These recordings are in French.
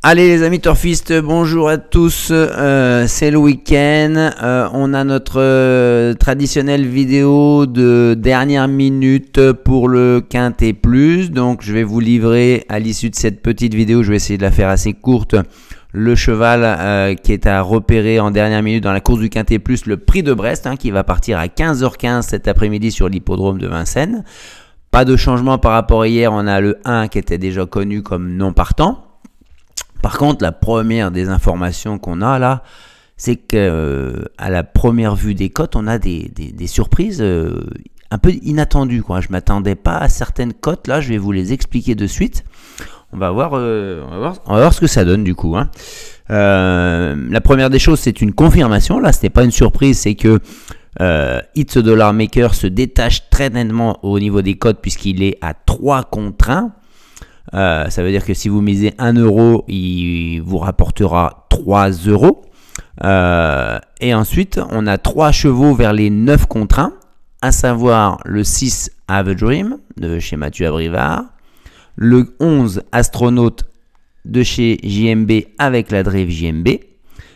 Allez les amis turfistes, bonjour à tous, c'est le week-end, on a notre traditionnelle vidéo de dernière minute pour le Quintet Plus, donc je vais vous livrer à l'issue de cette petite vidéo, je vais essayer de la faire assez courte, le cheval qui est à repérer en dernière minute dans la course du Quintet Plus, le Prix de Brest, qui va partir à 15h15 cet après-midi sur l'hippodrome de Vincennes. Pas de changement par rapport à hier, on a le 1 qui était déjà connu comme non partant. Par contre, la première des informations qu'on a là, c'est que à la première vue des cotes, on a des surprises un peu inattendues, quoi. Je ne m'attendais pas à certaines cotes, là, je vais vous les expliquer de suite. On va voir ce que ça donne du coup. La première des choses, c'est une confirmation. Là, ce n'est pas une surprise, c'est que It's a Dollar Maker se détache très nettement au niveau des cotes puisqu'il est à 3 contre 1. Ça veut dire que si vous misez 1 euro, il vous rapportera 3 euros. Et ensuite, on a 3 chevaux vers les 9 contre 1, à savoir le 6 Have a Dream de chez Mathieu Abrivard, le 11 Astronaute de chez JMB avec la Drive JMB,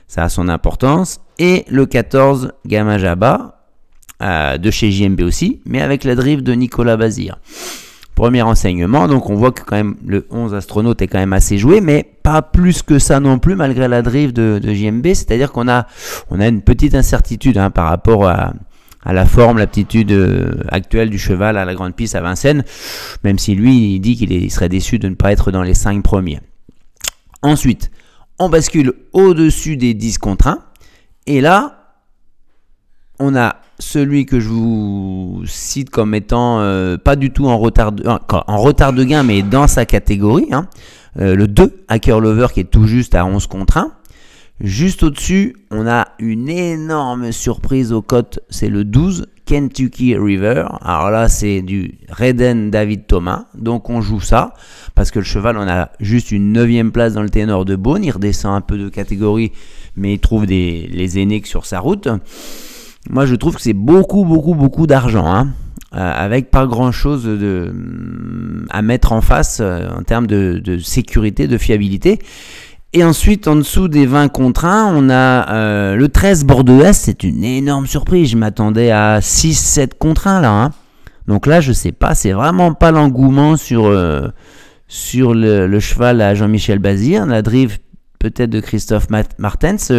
ça a son importance, et le 14 Gamma Jabba de chez JMB aussi, mais avec la Drive de Nicolas Bazir. Premier enseignement, donc on voit que quand même le 11 Astronaute est quand même assez joué, mais pas plus que ça non plus malgré la drive de JMB, c'est-à-dire qu'on a une petite incertitude par rapport à la forme, l'aptitude actuelle du cheval à la grande piste à Vincennes, même si lui il dit qu'il serait déçu de ne pas être dans les 5 premiers. Ensuite, on bascule au-dessus des 10 contre 1, et là, on a celui que je vous cite comme étant pas du tout en retard de gain, mais dans sa catégorie, le 2, Hacker Lover, qui est tout juste à 11 contre 1. Juste au-dessus, on a une énorme surprise aux cotes, c'est le 12, Kentucky River. Alors là, c'est du Reden David Thomas, donc on joue ça, parce que le cheval, on a juste une 9e place dans le ténor de Beaune, il redescend un peu de catégorie, mais il trouve les aînés sur sa route. Moi, je trouve que c'est beaucoup d'argent, avec pas grand-chose à mettre en face en termes de sécurité, de fiabilité. Et ensuite, en dessous des 20 contre 1, on a le 13 Bordeaux S, c'est une énorme surprise. Je m'attendais à 6-7 contre 1 là. Donc là, je sais pas, c'est vraiment pas l'engouement sur le cheval à Jean-Michel Bazir, la drive peut-être de Christophe Martens.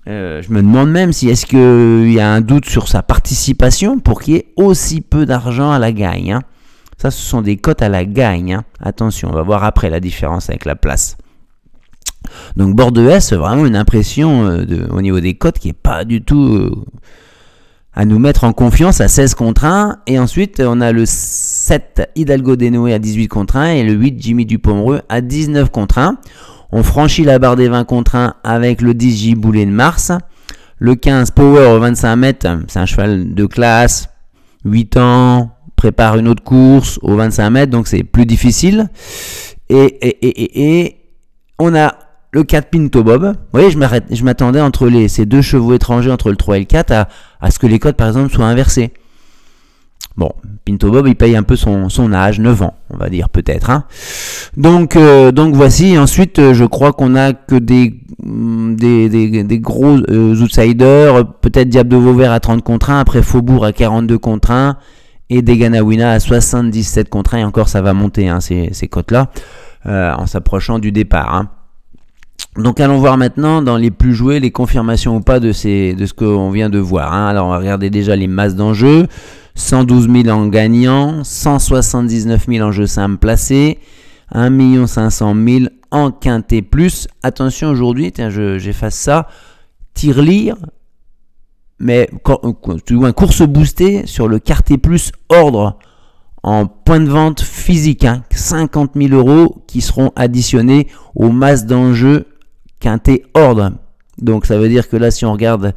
Je me demande même si est-ce qu'il y a un doute sur sa participation pour qu'il y ait aussi peu d'argent à la gagne. Ça, ce sont des cotes à la gagne. Attention, on va voir après la différence avec la place. Donc Bordeaux S, vraiment une impression au niveau des cotes qui n'est pas du tout à nous mettre en confiance à 16 contre 1. Et ensuite, on a le 7 Hidalgo Denoé à 18 contre 1 et le 8 Jimmy Dupomereux à 19 contre 1. On franchit la barre des 20 contre 1 avec le 10 J Boulet de Mars. Le 15 Power au 25 mètres, c'est un cheval de classe, 8 ans, prépare une autre course au 25 mètres, donc c'est plus difficile. Et on a le 4 Pinto Bob. Vous voyez, je m'attendais entre ces deux chevaux étrangers, entre le 3 et le 4, à ce que les cotes, par exemple, soient inversées. Bon, Pinto Bob, il paye un peu son âge, 9 ans, on va dire peut-être. Donc voici, ensuite, je crois qu'on a que des gros outsiders, peut-être Diable de Vauvert à 30 contre 1, après Faubourg à 42 contre 1, et Deganawina à 77 contre 1, et encore ça va monter, ces cotes-là, en s'approchant du départ. Donc allons voir maintenant dans les plus joués, les confirmations ou pas de ce qu'on vient de voir. Alors on va regarder déjà les masses d'enjeux. 112 000 en gagnant, 179 000 en jeu simple placé, 1 500 000 en Quintet Plus. Attention aujourd'hui, j'efface ça, tirelire, mais un course boostée sur le Quintet Plus ordre en point de vente physique, 50 000 euros qui seront additionnés aux masses d'enjeux Quintet ordre. Donc ça veut dire que là, si on regarde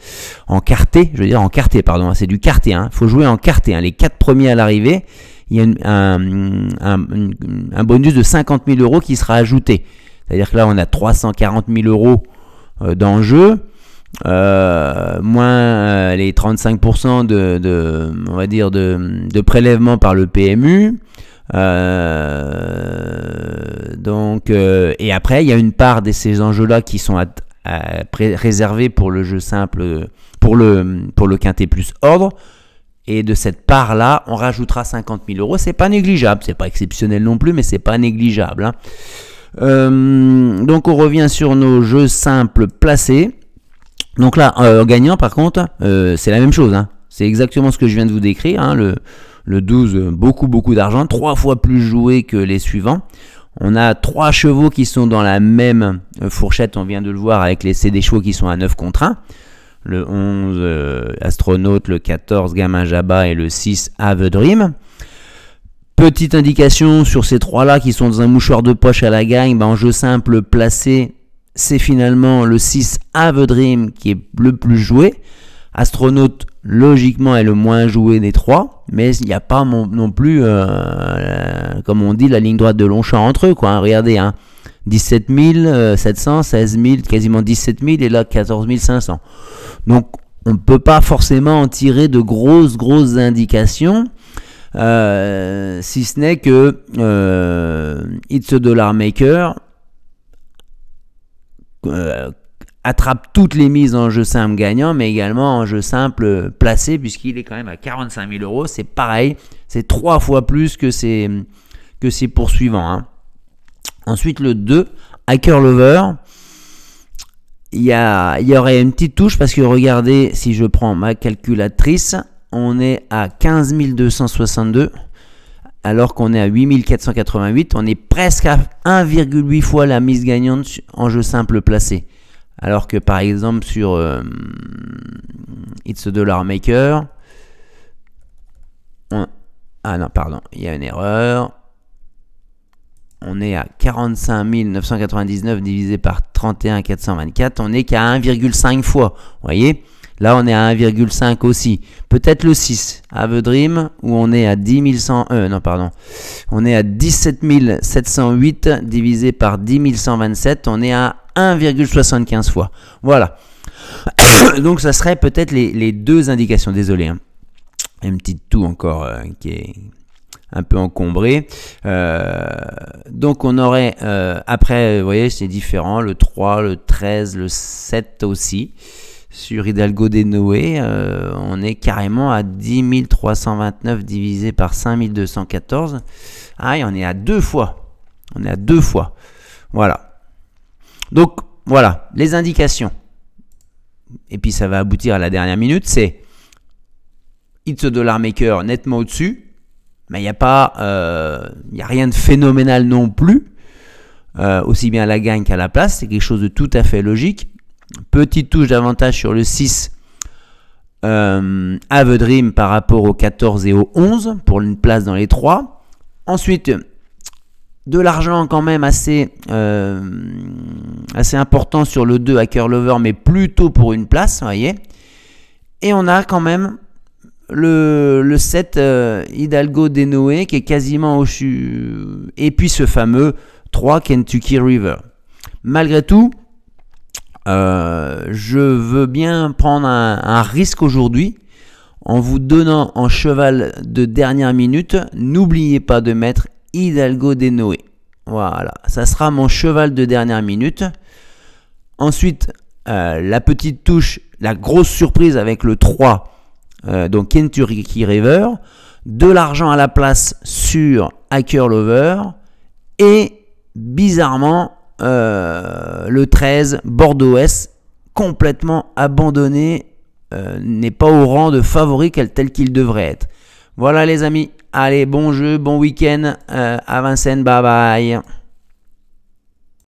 en quarté, c'est du quarté, il faut jouer en quarté, les 4 premiers à l'arrivée, il y a un bonus de 50 000 euros qui sera ajouté. C'est-à-dire que là, on a 340 000 euros d'enjeu, moins les 35% on va dire de prélèvement par le PMU. Donc, et après, il y a une part de ces enjeux-là qui sont réservés pour le jeu simple, pour le quintet plus ordre. Et de cette part-là, on rajoutera 50 000 euros. C'est pas négligeable. C'est pas exceptionnel non plus, mais c'est pas négligeable. Donc, on revient sur nos jeux simples placés. Donc là, gagnant, par contre, c'est la même chose. C'est exactement ce que je viens de vous décrire. Le 12, beaucoup d'argent. 3 fois plus joué que les suivants. On a 3 chevaux qui sont dans la même fourchette. On vient de le voir avec les CD chevaux qui sont à 9 contre 1. Le 11 Astronaute, le 14 Gamin Jabba et le 6 Have a Dream. Petite indication sur ces 3-là qui sont dans un mouchoir de poche à la gagne, en jeu simple placé, c'est finalement le 6 Have a Dream qui est le plus joué. Astronaute, logiquement, est le moins joué des 3, mais il n'y a pas non plus, comme on dit, la ligne droite de Longchamp entre eux, quoi. Regardez, 17 700, 16 000, quasiment 17 000 et là 14 500. Donc on ne peut pas forcément en tirer de grosses indications, si ce n'est que It's a Dollar Maker attrape toutes les mises en jeu simple gagnant, mais également en jeu simple placé, puisqu'il est quand même à 45 000 euros. C'est pareil, c'est 3 fois plus que ses poursuivants. Ensuite, le 2, Hacker Lover. Il y aurait une petite touche parce que regardez, si je prends ma calculatrice, on est à 15 262 alors qu'on est à 8 488. On est presque à 1,8 fois la mise gagnante en jeu simple placé. Alors que par exemple sur It's a Dollar Maker, ah non, pardon, il y a une erreur. On est à 45 999 divisé par 31 424. On n'est qu'à 1,5 fois. Vous voyez, là, on est à 1,5 aussi. Peut-être le 6, Have a Dream, où on est à on est à 17 708 divisé par 10 127. On est à 1,75 fois. Voilà. Donc, ça serait peut-être les 2 indications. Désolé. Une petite toux encore qui est un peu encombré. Donc on aurait après, vous voyez, c'est différent, le 3, le 13, le 7 aussi. Sur Hidalgo des Noé, on est carrément à 10 329 divisé par 5 214. Ah, et on est à 2 fois. On est à 2 fois. Voilà. Donc voilà, les indications. Et puis ça va aboutir à la dernière minute, c'est It's a Dollar Maker nettement au-dessus. Mais il n'y a pas, y a rien de phénoménal non plus, aussi bien à la gagne qu'à la place. C'est quelque chose de tout à fait logique. Petite touche d'avantage sur le 6 Have a Dream par rapport au 14 et au 11 pour une place dans les 3. Ensuite, de l'argent quand même assez important sur le 2 Hacker Lover, mais plutôt pour une place, vous voyez. Et on a quand même le 7 Hidalgo des Noé qui est quasiment au-dessus, et puis ce fameux 3 Kentucky River. Malgré tout, je veux bien prendre un risque aujourd'hui en vous donnant en cheval de dernière minute. N'oubliez pas de mettre Hidalgo des Noé. Voilà, ça sera mon cheval de dernière minute. Ensuite, la petite touche, la grosse surprise avec le 3, donc Kentucky River, de l'argent à la place sur Hacker Lover, et bizarrement le 13 Bordeaux-Ouest, complètement abandonné, n'est pas au rang de favori tel qu'il devrait être. Voilà les amis, allez, bon jeu, bon week-end à Vincennes, bye bye.